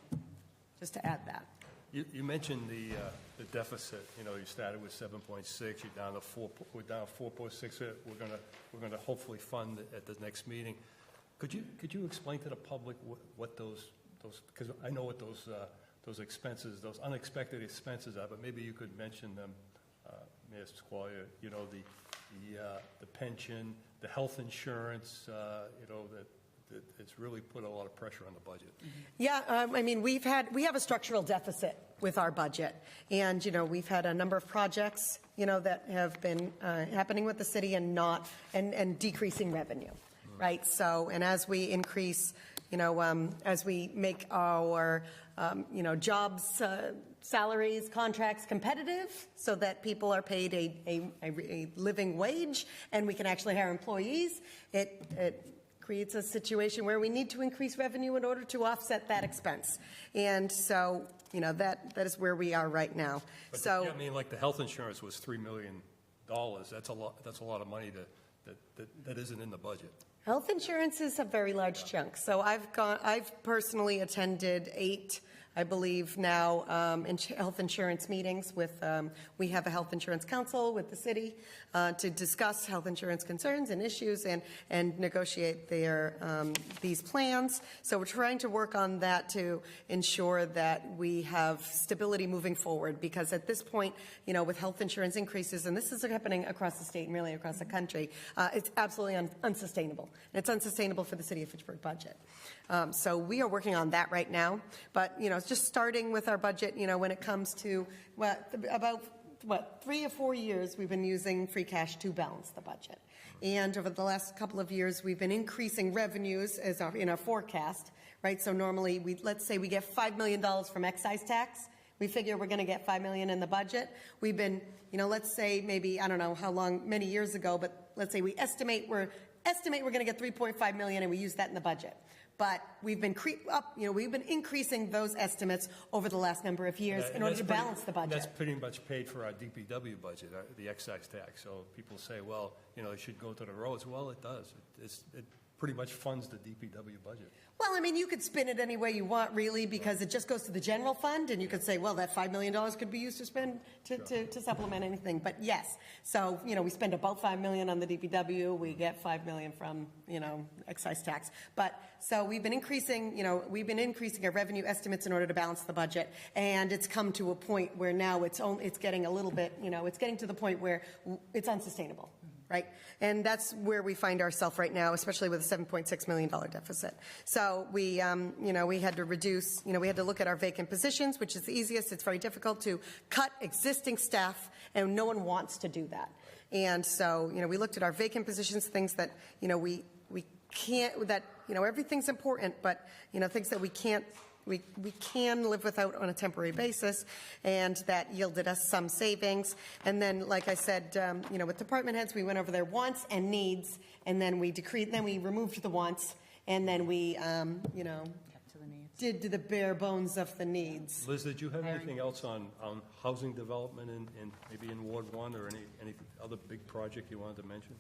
just to add that. You mentioned the deficit. You know, you started with 7.6, you're down to 4. We're down to 4.6. We're gonna hopefully fund at the next meeting. Could you explain to the public what those because I know what those expenses, those unexpected expenses are, but maybe you could mention them, Mayor Squire. You know, the pension, the health insurance. You know that. It's really put a lot of pressure on the budget. Yeah, I mean, we have a structural deficit with our budget, and you know, we've had a number of projects, you know, that have been happening with the city and decreasing revenue, right? So, and as we increase, you know, as we make our, you know, jobs, salaries, contracts competitive, so that people are paid a living wage, and we can actually hire employees, it creates a situation where we need to increase revenue in order to offset that expense. And so, you know, that is where we are right now. But so, I mean, like the health insurance was $3 million. That's a lot. That's a lot of money that isn't in the budget. health insurance is a very large chunk. So I've personally attended 8, I believe now, health insurance meetings with, we have a health insurance council with the city to discuss health insurance concerns and issues and negotiate these plans. So we're trying to work on that to ensure that we have stability moving forward, because at this point, you know, with health insurance increases, and this is happening across the state and really across the country, it's absolutely unsustainable. And it's unsustainable for the city of Fitchburg budget. So we are working on that right now. But, you know, it's just starting with our budget, you know, when it comes to about 3 or 4 years, we've been using free cash to balance the budget. And over the last couple of years, we've been increasing revenues in our forecast, right? So normally, let's say we get $5 million from excise tax. We figure we're going to get $5 million in the budget. We've been, you know, let's say maybe, I don't know how long, many years ago, but let's say we estimate we're going to get $3.5 million, and we use that in the budget. But we've been we've been increasing those estimates over the last number of years in order to balance the budget. That's pretty much paid for our DPW budget, the excise tax. So people say, well, you know, it should go to the roads. Well, it does. It pretty much funds the DPW budget. Well, I mean, you could spin it any way you want, really, because it just goes to the general fund, and you could say, well, that $5 million could be used to spend to supplement anything. But yes, so, you know, we spend about $5 million on the DPW. We get $5 million from, you know, excise tax. But so we've been increasing our revenue estimates in order to balance the budget, and it's come to a point where now it's getting a little bit, you know, it's getting to the point where it's unsustainable. Right? And that's where we find ourselves right now, especially with a $7.6 million deficit. So we had to reduce, we had to look at our vacant positions, which is the easiest. It's very difficult to cut existing staff, and no one wants to do that. And so, we looked at our vacant positions, things that, we can't, that, everything's important, but, things that we can't, we can live without on a temporary basis, and that yielded us some savings. And then, like I said, with department heads, we went over their wants and needs, and then we removed the wants, and then we, did the bare bones of the needs. Liz, did you have anything else on housing development in maybe in Ward 1 or any other big project you wanted to mention?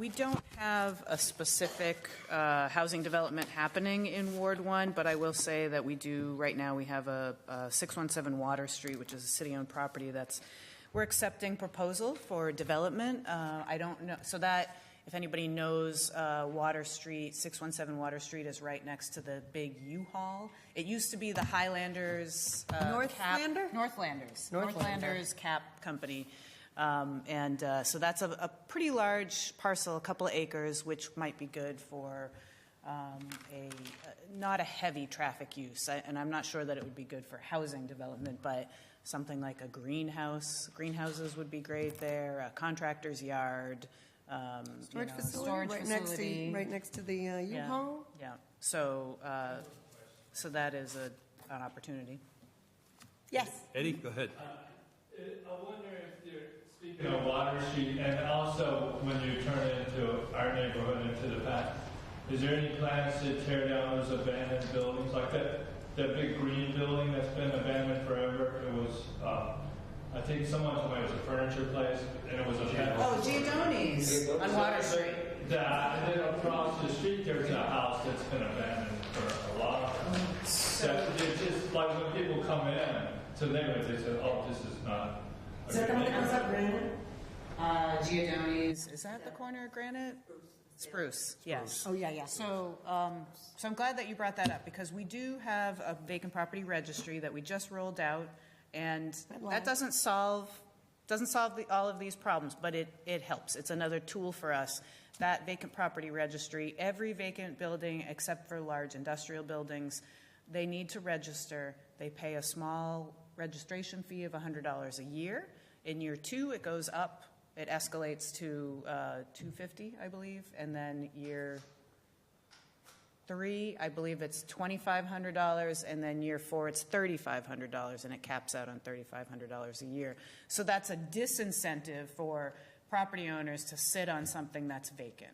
We don't have a specific housing development happening in Ward 1, but I will say that we do, right now, we have a 617 Water Street, which is a city-owned property we're accepting proposal for development. I don't know, so that, if anybody knows, Water Street, 617 Water Street is right next to the big U-Haul. It used to be the Highlanders Northlanders Cap Company. So that's a pretty large parcel, a couple of acres, which might be good for not a heavy traffic use. And I'm not sure that it would be good for housing development, but something like a greenhouse. Greenhouses would be great there, a contractor's yard. Storage facility right next to the U-Haul. Yeah. So that is an opportunity. Yes. Eddie, go ahead. I wonder if there, Speaking of Water Street, and also when you turn into our neighborhood, into the back, is there any plans to tear down those abandoned buildings, like that big green building that's been abandoned forever? It was, I think someone told me it was a furniture place, and it was a pet. Oh, Giordano's on Water Street. That, and then across the street, there's a house that's been abandoned for a lot of time. It's just like when people come in to the neighborhood, they say, oh, this is not. Is that the one that comes up Granite? Giordano's, is that the corner of Granite? Spruce, yes. Oh, yeah. So I'm glad that you brought that up, because we do have a vacant property registry that we just rolled out, and that doesn't solve all of these problems, but it helps. It's another tool for us. That vacant property registry, every vacant building except for large industrial buildings, they need to register. They pay a small registration fee of $100 a year. In year 2, it goes up. It escalates to $250, I believe, and then year 3, I believe it's $2,500, and then year 4, it's $3,500, and it caps out on $3,500 a year. So that's a disincentive for property owners to sit on something that's vacant.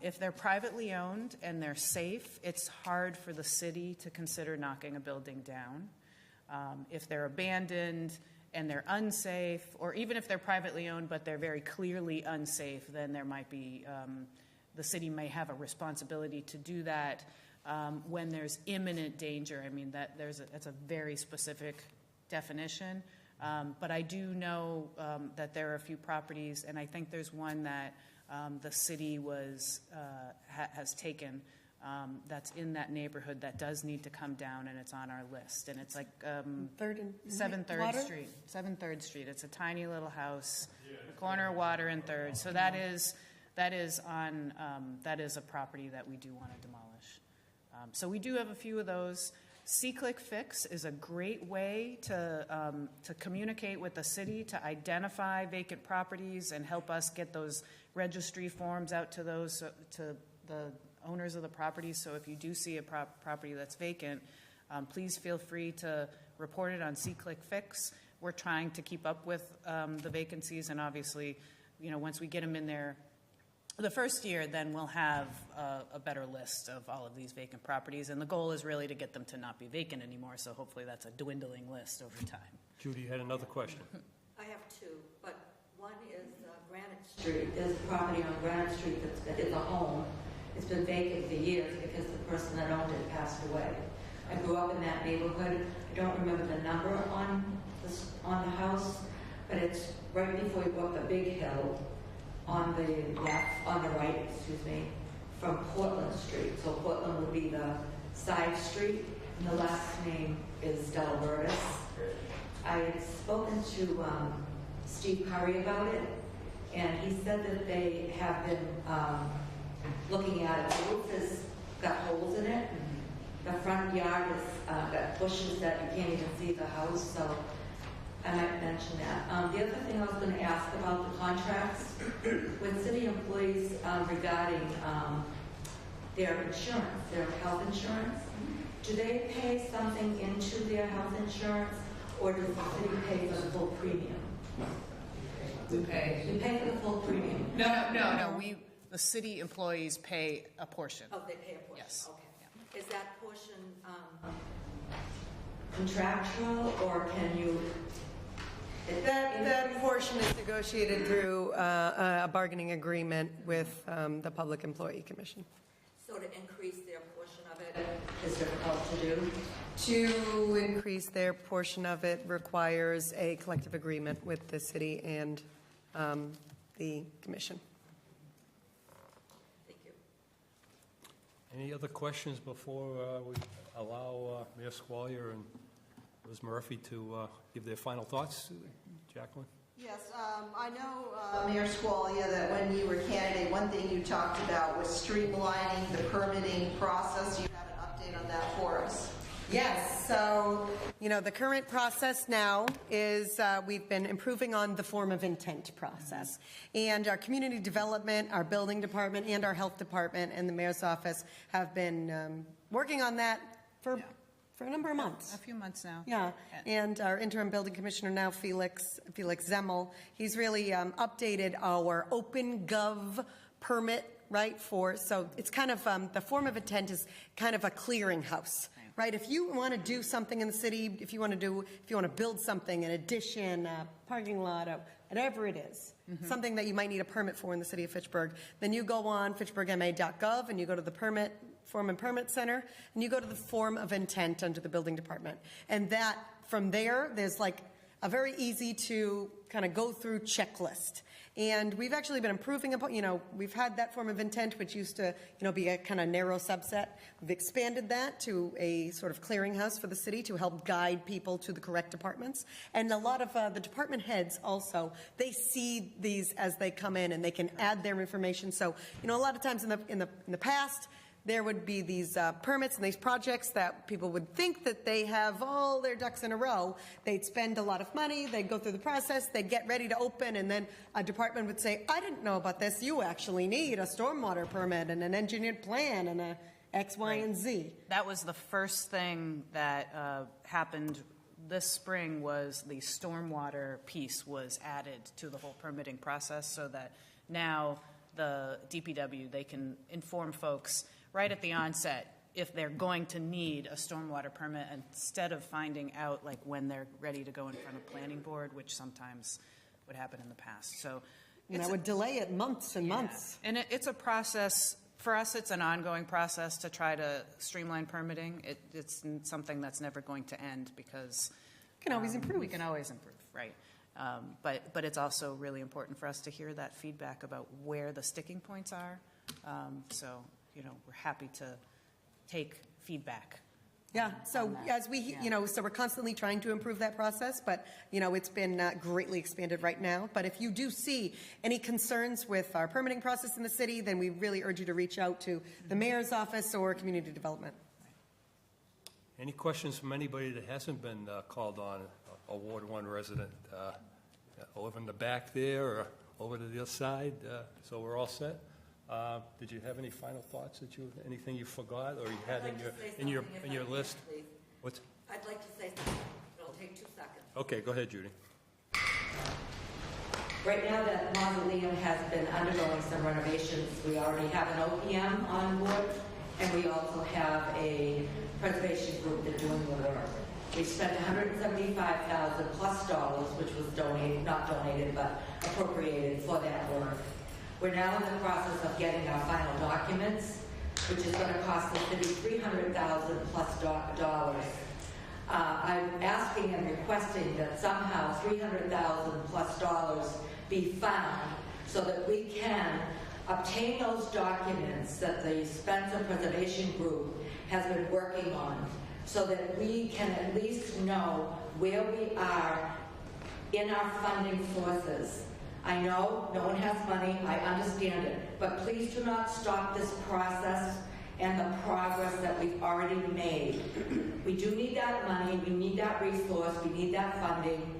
If they're privately owned and they're safe, it's hard for the city to consider knocking a building down. If they're abandoned and they're unsafe, or even if they're privately owned but they're very clearly unsafe, then there might be, the city may have a responsibility to do that when there's imminent danger. I mean, that's a very specific definition. But I do know that there are a few properties, and I think there's one that the city has taken that's in that neighborhood that does need to come down, and it's on our list. And it's like 7 3rd Street. 7 3rd Street. It's a tiny little house, the corner of Water and 3rd. So that is a property that we do want to demolish. So we do have a few of those. C-Click Fix is a great way to communicate with the city, to identify vacant properties and help us get those registry forms out to to the owners of the properties. So if you do see a property that's vacant, please feel free to report it on C-Click Fix. We're trying to keep up with the vacancies, and obviously, once we get them in there the first year, then we'll have a better list of all of these vacant properties, and the goal is really to get them to not be vacant anymore, so hopefully that's a dwindling list over time. Judy, you had another question. I have 2, but one is Granite Street. There's a property on Granite Street that is a home. It's been vacant for years because the person that owned it passed away. I grew up in that neighborhood. I don't remember the number on the house, but it's right before you go up the big hill. On the right, from Portland Street. So Portland would be the side street, and the last name is Delvertis. I had spoken to Steve Curry about it, and he said that they have been looking at it. The roof has got holes in it. The front yard has got bushes that you can't even see the house, so I might mention that. The other thing I was going to ask about the contracts with city employees regarding their insurance, their health insurance. Do they pay something into their health insurance, or does the city pay for the full premium? We pay. We pay for the full premium? No. The city employees pay a portion. Oh, they pay a portion? Yes. Okay. Yeah. Is that portion contractual, or can you... That portion is negotiated through a bargaining agreement with the Public Employee Commission. So to increase their portion of it is difficult to do? To increase their portion of it requires a collective agreement with the city and the commission. Thank you. Any other questions before we allow Mayor Squalier and Liz Murphy to give their final thoughts? Jacqueline? Yes, I know, Mayor Squalia, that when you were candidate, one thing you talked about was streamlining the permitting process. You have an update on that for us? Yes, so, the current process now is we've been improving on the form of intent process. And our community development, our building department, and our health department and the mayor's office have been working on that for for a number of months. A few months now. Yeah, and our interim building commissioner now, Felix Zemmel, he's really updated our open gov permit, right, so it's kind of, the form of intent is kind of a clearinghouse, right? If you want to do something in the city, if you want to build something, an addition, a parking lot, whatever it is, something that you might need a permit for in the city of Fitchburg, then you go on fitchburgma.gov and you go to the Form and Permit Center, and you go to the form of intent under the building department. And that, from there's like a very easy to kind of go through checklist. And we've actually been improving upon, we've had that form of intent, which used to, be a kind of narrow subset. We've expanded that to a sort of clearinghouse for the city to help guide people to the correct departments. And a lot of the department heads also, they see these as they come in and they can add their information. So, a lot of times in the past, there would be these permits and these projects that people would think that they have all their ducks in a row. They'd spend a lot of money, they'd go through the process, they'd get ready to open, and then a department would say, I didn't know about this. You actually need a stormwater permit and an engineered plan and a X, Y, and Z. That was the first thing that happened this spring, was the stormwater piece was added to the whole permitting process, so that now the DPW, they can inform folks right at the onset if they're going to need a stormwater permit, instead of finding out like when they're ready to go in front of planning board, which sometimes would happen in the past. So And that would delay it months and months. And it's a process. For us, it's an ongoing process to try to streamline permitting. It's something that's never going to end, because We can always improve. We can always improve, right? But it's also really important for us to hear that feedback about where the sticking points are. So, we're happy to take feedback. Yeah, so as we, so we're constantly trying to improve that process, but, it's been greatly expanded right now. But if you do see any concerns with our permitting process in the city, then we really urge you to reach out to the mayor's office or community development. Any questions from anybody that hasn't been called on, a Ward 1 resident, over in the back there or over to the other side? So we're all set? Did you have any final thoughts, anything you forgot or you had in your list? What's? I'd like to say something. It'll take 2 seconds. Okay, go ahead, Judy. Right now, that mausoleum has been undergoing some renovations. We already have an OPM on board, and we also have a preservation group that are doing the work. We spent $175,000 plus dollars, which was not donated, but appropriated for that work. We're now in the process of getting our final documents, which is going to cost the city $300,000 plus dollars. I'm asking and requesting that somehow $300,000 plus dollars be found so that we can obtain those documents that the Spencer Preservation Group has been working on, so that we can at least know where we are in our funding sources. I know no one has money, I understand it, but please do not stop this process and the progress that we've already made. We do need that money, we need that resource, we need that funding.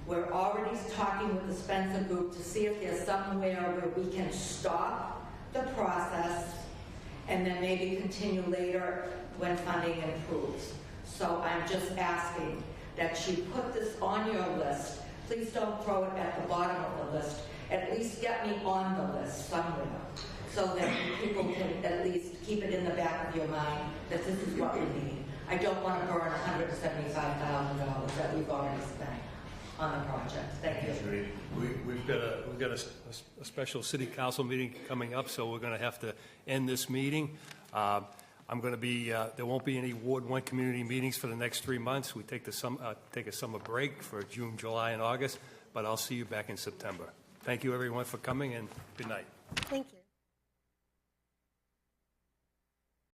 We're already talking with the Spencer Group to see if there's somewhere where we can stop the process and then maybe continue later when funding improves. So I'm just asking that you put this on your list. Please don't throw it at the bottom of the list. At least get me on the list somewhere, so that people can at least keep it in the back of your mind that this is what we need. I don't want to burn $175,000 that we've already spent on the project. Thank you. We've got a special city council meeting coming up, so we're going to have to end this meeting. I'm going to be, there won't be any Ward 1 community meetings for the next 3 months. We take a summer break for June, July, and August, but I'll see you back in September. Thank you, everyone, for coming, and good night. Thank you.